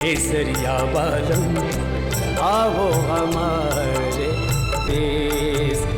केसरिया बालम आओ हमारे देश।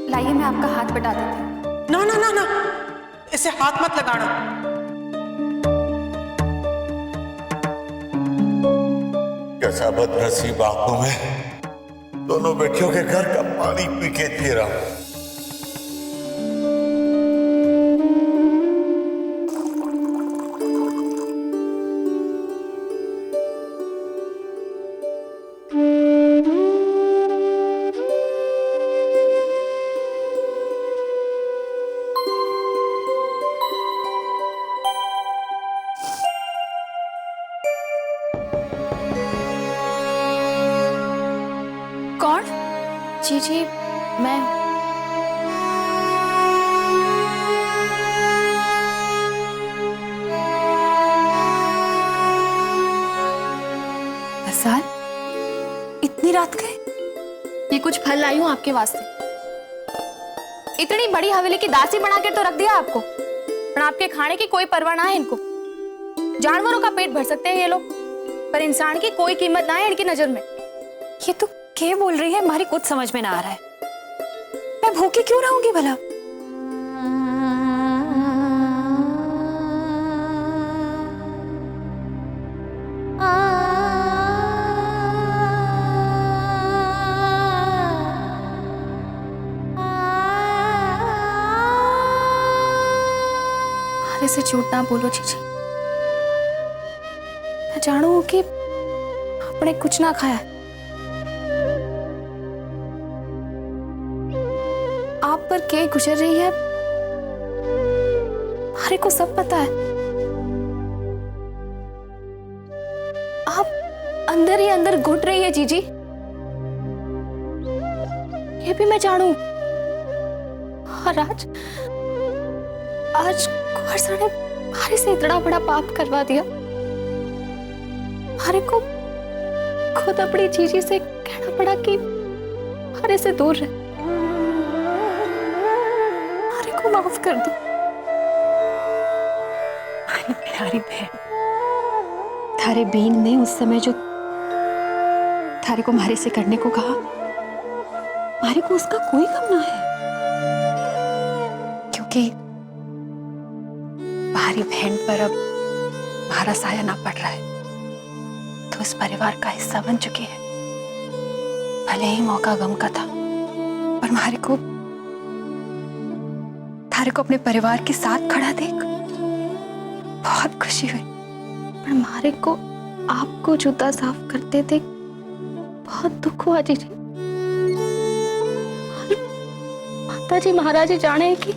लाइए मैं आपका हाथ बटा देती हूँ। ना ना ना ना, इसे हाथ मत लगाना। कैसा बदनसीब आंखों में दोनों बेटियों के घर का पानी पी के जी रहा हूं। कौन? जी मैं। हसन, इतनी रात गए? ये कुछ फल लाई हूं आपके वास्ते। इतनी बड़ी हवेली की दासी बना के तो रख दिया आपको, पर आपके खाने की कोई परवाह ना है इनको। जानवरों का पेट भर सकते हैं ये लोग, पर इंसान की कोई कीमत ना है इनकी नजर में। ये तो क्या बोल रही है? हमारी कुछ समझ में ना आ रहा है। मैं भूखी क्यों रहूंगी भला? अरे से झूठ ना बोलो जीजी। मैं जानू कि आपने कुछ ना खाया है। आप पर क्या गुजर रही है हमारे को सब पता है। आप अंदर ही अंदर घुट रही है जीजी, ये भी मैं जानू। और आज कुंवर साहब ने हमारे से इतना बड़ा पाप करवा दिया। हमारे को खुद अपनी जीजी से कहना पड़ा कि हमारे से दूर रहे। माफ कर दो मेरी प्यारी बहन। थारे बीन ने उस समय जो थारे को मारे से करने को कहा, मारे को उसका कोई गम ना है, क्योंकि भारी बहन पर अब हमारा साया ना पड़ रहा है, तो इस परिवार का हिस्सा बन चुकी है। भले ही मौका गम का था, पर मारे को अपने परिवार के साथ खड़ा देख बहुत खुशी हुई। पर हमारे को आपको जूता साफ करते देख बहुत दुख हुआ जीजी। माता जी महाराज जी जाने कि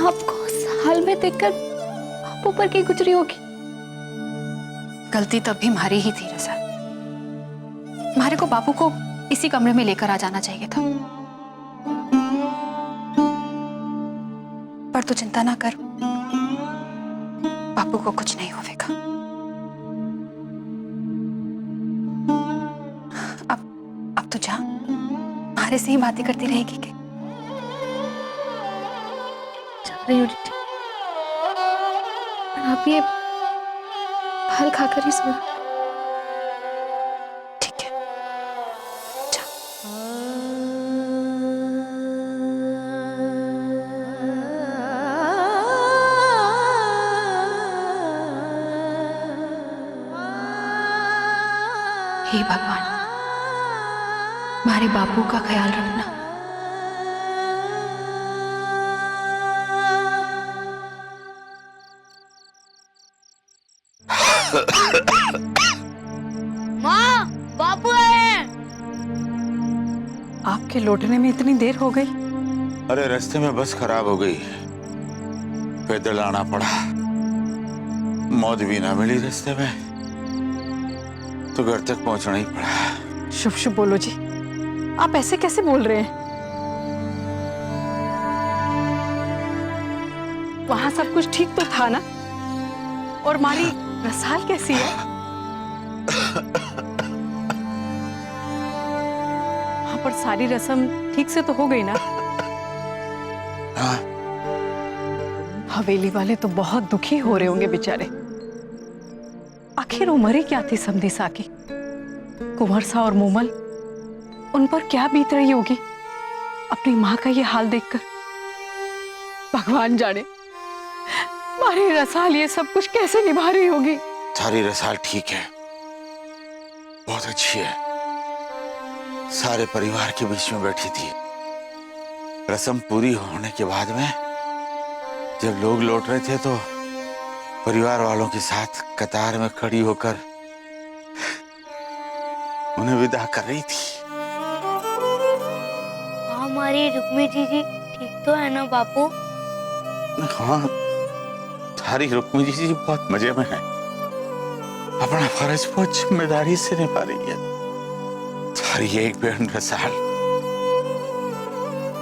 आपको उस हाल में देखकर आप ऊपर की गुजरी होगी। गलती तब भी हमारी ही थी रसा। हमारे को बापू को इसी कमरे में लेकर आ जाना चाहिए था, पर तू चिंता ना कर, बापू को कुछ नहीं होगा। अब तू जा, हमारे से ही बातें करती रहेगी क्या? जा रही हूँ जीजी, पर आप ये फल खाकर ही सो। ठीक है, जा। हे भगवान, हमारे बापू का ख्याल रखना। माँ, बापू आए हैं। आपके लौटने में इतनी देर हो गई? अरे रास्ते में बस खराब हो गई, पैदल आना पड़ा। मौत भी ना मिली रास्ते में, तो घर तक पहुंचना ही पड़ा। शुभ शुभ बोलो जी, आप ऐसे कैसे बोल रहे हैं? वहां सब कुछ ठीक तो था ना? और हमारी रसाल कैसी है? वहां पर सारी रस्म ठीक से तो हो गई ना? हाँ। हवेली वाले तो बहुत दुखी हो रहे होंगे बेचारे। आखिर उम्र ही क्या थी समधी सा की? कुंवर सा और मोमल, उन पर क्या बीत रही होगी अपनी माँ का ये हाल देखकर। भगवान जाने हमारी रसाल ये सब कुछ कैसे निभा रही होगी। सारी रसाल ठीक है, बहुत अच्छी है। सारे परिवार के बीच में बैठी थी। रस्म पूरी होने के बाद में जब लोग लौट रहे थे तो परिवार वालों के साथ कतार में खड़ी होकर उन्हें विदा कर रही थी। हमारी रुक्मी जी ठीक तो है ना बापू? हाँ, सारी रुक्मी जी बहुत मजे में है। अपना फर्ज बहुत जिम्मेदारी से निभा रही है। सारी एक बहन रसाल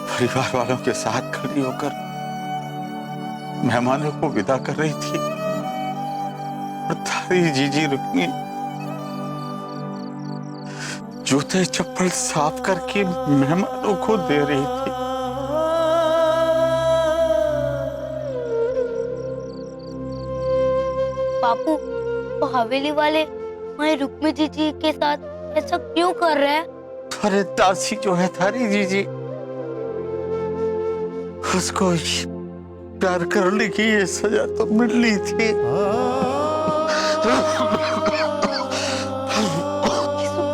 परिवार वालों के साथ खड़ी होकर मेहमानों को विदा कर रही थी, और थारी जीजी रुक्मी जूते चप्पल साफ करके मेहमानों को दे रही थी। बापू, वो हवेली वाले हमारी रुक्मी जी के साथ ऐसा क्यों कर रहे हैं? अरे दासी जो है थारी जीजी, उसको प्यार करने की ये सजा तो मिलनी थी।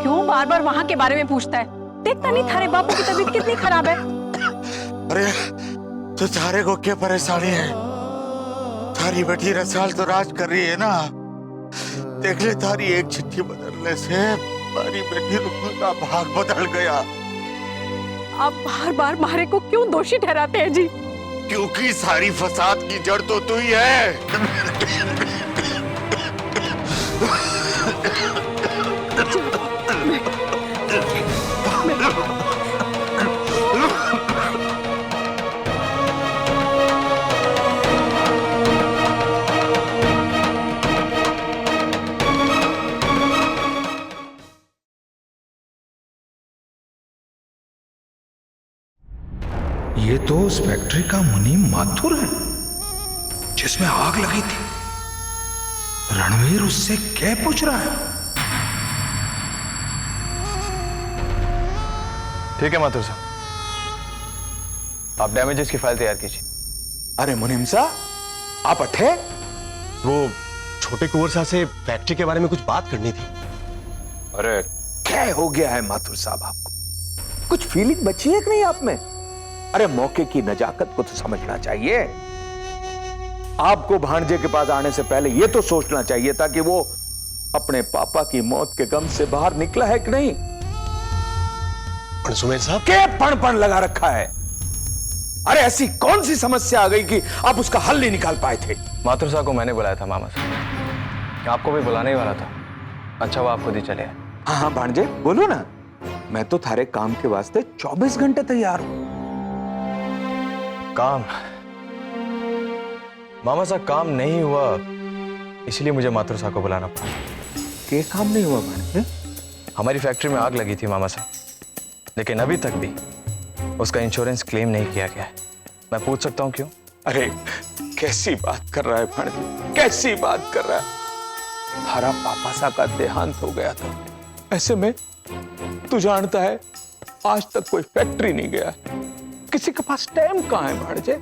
क्यों बार बार वहां के बारे में पूछता है? देखता नहीं थारे बापू की तबीयत कितनी खराब है? अरे तो थारे को क्या परेशानी है? थारी बेटी रसाल तो राज कर रही है ना। देख ले, थारी एक चिट्ठी बदलने से हमारी बेटी रुक्मी का भाग बदल गया। आप बार बार मारे को क्यों दोषी ठहराते हैं जी? क्योंकि सारी फसाद की जड़ तो तू ही है। ये तो उस फैक्ट्री का मुनीम माथुर है जिसमें आग लगी थी। रणवीर उससे क्या पूछ रहा है? ठीक है माथुर साहब, आप डैमेजेस की फाइल तैयार कीजिए। अरे मुनीम साहब, आप अठे? वो छोटे कुंवर साहब से फैक्ट्री के बारे में कुछ बात करनी थी। अरे क्या हो गया है माथुर साहब आपको? कुछ फीलिंग बची है कि नहीं आप में? अरे मौके की नजाकत को तो समझना चाहिए। आपको भांजे के पास आने से पहले यह तो सोचना चाहिए था कि वो अपने पापा की मौत के गम से बाहर निकला है कि नहीं। सुमेर साहब, क्या पण लगा रखा है? अरे ऐसी कौन सी समस्या आ गई कि आप उसका हल नहीं निकाल पाए थे? माथुर साहब को मैंने बुलाया था मामा साहब, आपको भी बुलाने ही वाला था। अच्छा हुआ आप खुद ही चले आए। हाँ हाँ भांजे, बोलो ना। मैं तो थारे काम के वास्ते 24 घंटे तैयार हूं। काम? मामा साहब काम नहीं हुआ, इसलिए मुझे माथुर साहब को बुलाना पड़ा। क्या काम नहीं हुआ भांजे? हमारी फैक्ट्री में आग लगी थी मामा साहब, लेकिन अभी तक भी उसका इंश्योरेंस क्लेम नहीं किया गया है। मैं पूछ सकता हूं क्यों? अरे कैसी बात कर रहा है भांजे, कैसी बात कर रहा है? थारा पापा सा का देहांत हो गया था, ऐसे में तू जानता है आज तक कोई फैक्ट्री नहीं गया। किसी के पास टाइम कहां है भांजे?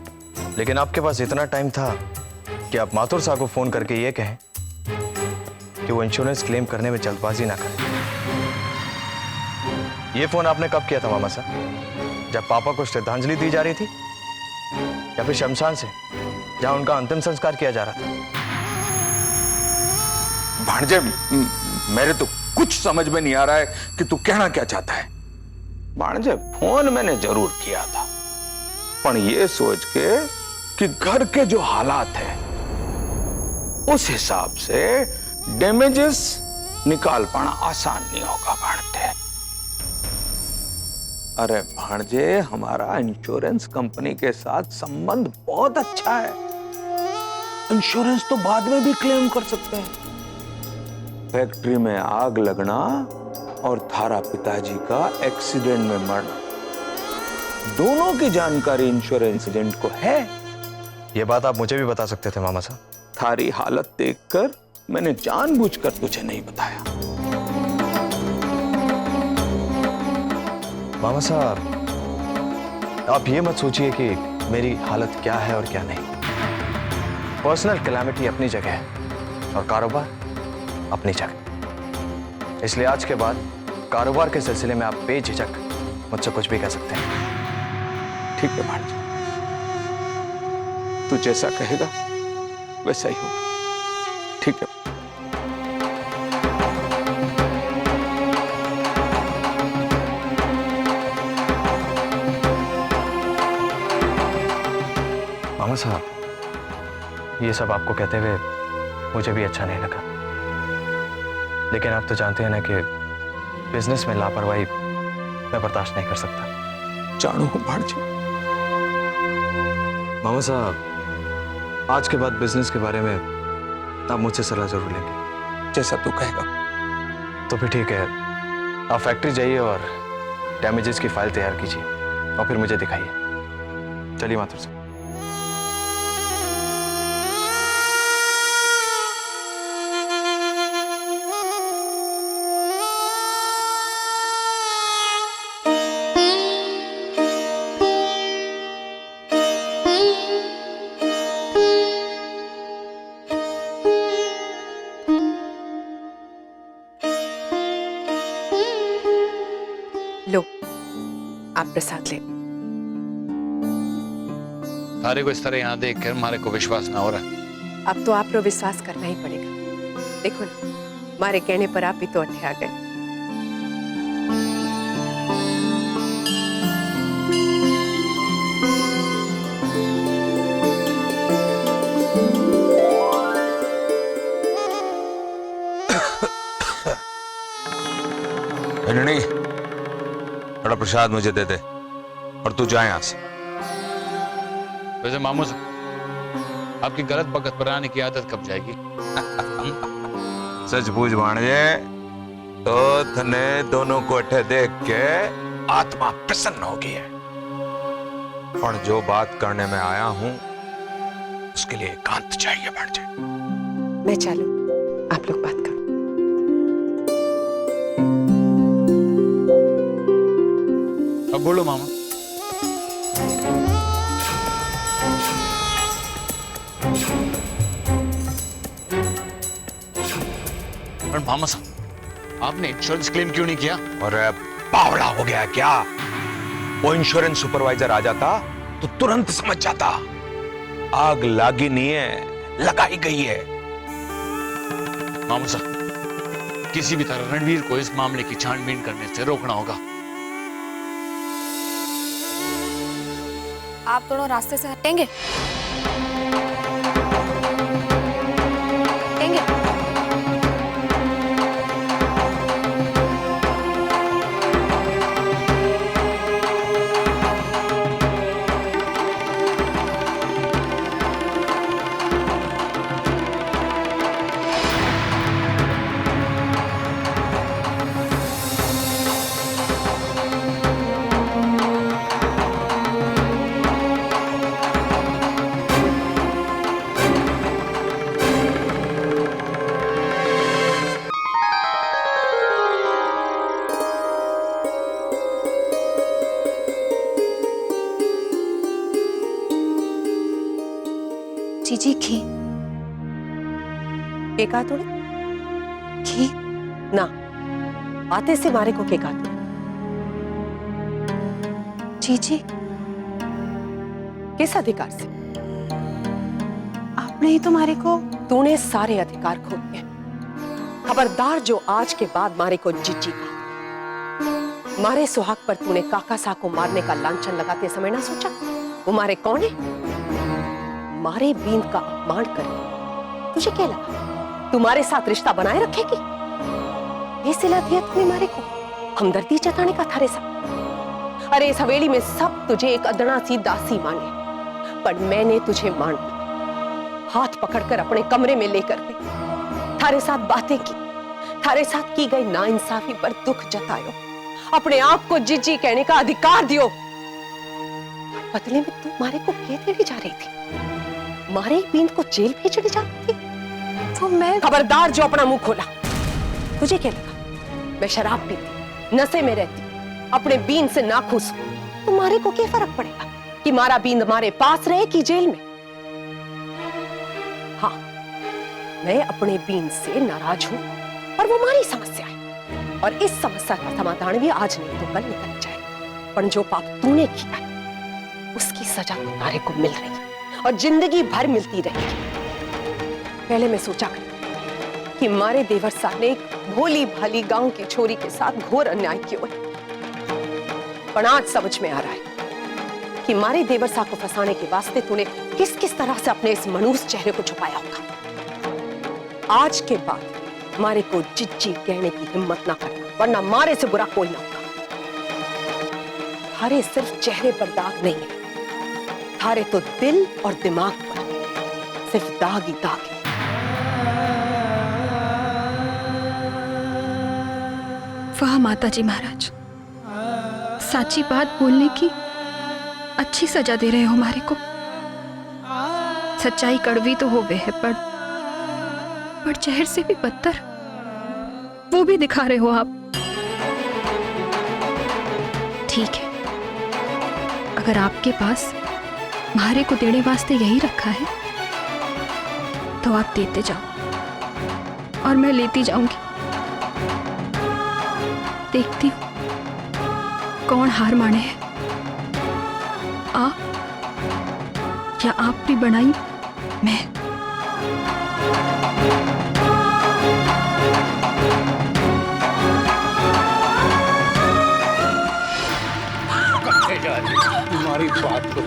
लेकिन आपके पास इतना टाइम था कि आप माथुर साहब को फोन करके ये कहें कि वो इंश्योरेंस क्लेम करने में जल्दबाजी ना करें। ये फोन आपने कब किया था मामा साहब? जब पापा को श्रद्धांजलि दी जा रही थी, या फिर शमशान से जहां उनका अंतिम संस्कार किया जा रहा था? भांजे मेरे तो कुछ समझ में नहीं आ रहा है कि तू कहना क्या चाहता है। भांजे फोन मैंने जरूर किया था, पण ये सोच के कि घर के जो हालात हैं उस हिसाब से डैमेजेस निकाल पाना आसान नहीं होगा भाणजे। अरे भाणजे, हमारा इंश्योरेंस कंपनी के साथ संबंध बहुत अच्छा है। इंश्योरेंस तो बाद में भी क्लेम कर सकते हैं। फैक्ट्री में आग लगना और थारा पिताजी का एक्सीडेंट में मरना, दोनों की जानकारी इंश्योरेंस एजेंट को है। ये बात आप मुझे भी बता सकते थे मामा साहब। थारी हालत देखकर मैंने जानबूझकर तुझे नहीं बताया। मामा साहब, आप ये मत सोचिए कि मेरी हालत क्या है और क्या नहीं। पर्सनल कैलामिटी अपनी जगह है और कारोबार अपनी जगह। इसलिए आज के बाद कारोबार के सिलसिले में आप बेझिझक मुझसे कुछ भी कह सकते हैं। ठीक है भांजे, तू जैसा कहेगा वैसा ही होगा। ठीक है। मामा साहब, ये सब आपको कहते हुए मुझे भी अच्छा नहीं लगा, लेकिन आप तो जानते हैं ना कि बिजनेस में लापरवाही मैं बर्दाश्त नहीं कर सकता। जानू हूं भांजे। मामा साहब, आज के बाद बिजनेस के बारे में आप मुझसे सलाह जरूर लेंगे। जैसा तू कहेगा। तो फिर ठीक है, आप फैक्ट्री जाइए और डैमेजेस की फाइल तैयार कीजिए और फिर मुझे दिखाइए। चलिए माथुर साहब। लो, आप प्रसाद ले। तारे को इस तरह यहाँ देख कर हमारे को विश्वास ना हो रहा। अब तो आप पर विश्वास करना ही पड़ेगा। देखो ना, हमारे कहने पर आप भी तो अट्ठे आ गए। नहीं, थोड़ा प्रसाद मुझे दे दे और तू जा यहां से। वैसे मामू साहब, आपकी गलत वक्त पर आने की आदत कब जाएगी? सच पूछ भाणजे, तो थने दोनों को अठे देख के आत्मा प्रसन्न हो गई है, और जो बात करने में आया हूं उसके लिए एकांत चाहिए भाणजे। मैं चलूं, आप लोग बात करो। अब बोलो मामा। पर मामा साहब, आपने इंश्योरेंस क्लेम क्यों नहीं किया? अरे बावड़ा हो गया क्या? वो इंश्योरेंस सुपरवाइजर आ जाता तो तुरंत समझ जाता। आग लागी नहीं है, लगाई गई है। मामा साहब, किसी भी तरह रणवीर को इस मामले की छानबीन करने से रोकना होगा। आप दोनों रास्ते से हटेंगे? हटेंगे? जीजी घी के कहा तूने? घी ना आते से मारे को के कहा तूने? जीजी किस अधिकार से? आपने ही तो मारे को। तूने सारे अधिकार खो दिए। खबरदार जो आज के बाद मारे को जीजी का। मारे सुहाग पर तूने काका सा को मारने का लांछन लगाते समय ना सोचा वो मारे कौन है? मारे बींद का अपमान करे तुझे क्या लगा तुम्हारे साथ रिश्ता बनाए रखेगी? ये सिला दिया तुमने मारे को हमदर्दी जताने का थारे साथ। अरे इस हवेली में सब तुझे एक अदना सी दासी माने, पर मैंने तुझे मान लिया। हाथ पकड़कर अपने कमरे में लेकर गई, थारे साथ बातें की, थारे साथ की गई नाइंसाफी पर दुख जतायो, अपने आप को जिज्जी कहने का अधिकार दियो। बदले में तू मारे को क्या देने जा रही थी? मारे बींद को जेल भेजने जा रही थी? तो मैं खबरदार जो अपना मुंह खोला। तुझे क्या लगा मैं शराब पीती, नशे में रहती, अपने बींद से नाखुश हूं? तो मारे को क्या फर्क पड़ेगा कि मारा बींद हमारे पास रहे कि जेल में? हाँ, मैं अपने बींद से नाराज हूं, पर वो हमारी समस्या है और इस समस्या का समाधान भी आज नहीं तो कल निकल जाए। पर जो पाप तूने किया है उसकी सजा तुम्हारे को मिल रही है और जिंदगी भर मिलती रहेगी। पहले मैं सोचा कर कि मारे देवर साहब ने एक भोली भाली गांव की छोरी के साथ घोर अन्याय किया है, पर आज समझ में आ रहा है कि मारे देवर साहब को फंसाने के वास्ते तूने किस किस तरह से अपने इस मनुष्य चेहरे को छुपाया होगा। आज के बाद मारे को जिज्जी कहने की हिम्मत ना करना, वरना मारे से बुरा कोई ना होगा। थारे सिर्फ चेहरे पर दाग नहीं है, थारे तो दिल और दिमाग पर सिर्फ दाग ही दाग है। वाह माताजी महाराज, साची बात बोलने की अच्छी सजा दे रहे हो हमारे को। सच्चाई कड़वी तो होवे है, पर जहर से भी बदतर वो भी दिखा रहे हो आप। ठीक है, अगर आपके पास मारे को देने वास्ते यही रखा है तो आप देते जाओ और मैं लेती जाऊंगी। देखती हूं कौन हार माने है, आप या आप भी बनाई मैं। तुम्हारी बात तो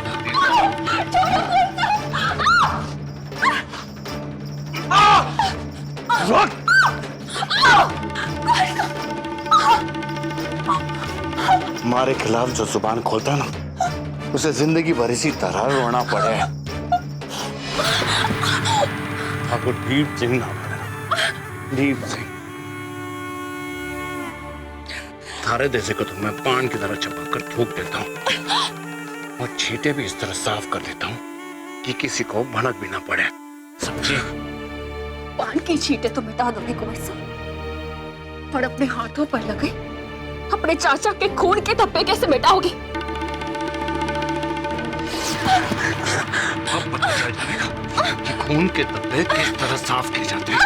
हमारे खिलाफ जो जुबान खोलता ना उसे जिंदगी भर इसी तरह रोना पड़े। आपको दीप सिंह नाम है, दीप सिंह। थारे जैसे को तो मैं पान की तरह चपा कर थूक देता हूँ और छींटे भी इस तरह साफ कर देता हूँ कि किसी को भनक भी ना पड़े। समझे? पान की छींटे तो मिटा दोगे कुंवर साहब, पर अपने हाथों पर लगे अपने चाचा के खून के धब्बे कैसे मिटाओगे? अब पता चल जाएगा कि खून के धब्बे किस तरह साफ किए जाते हैं।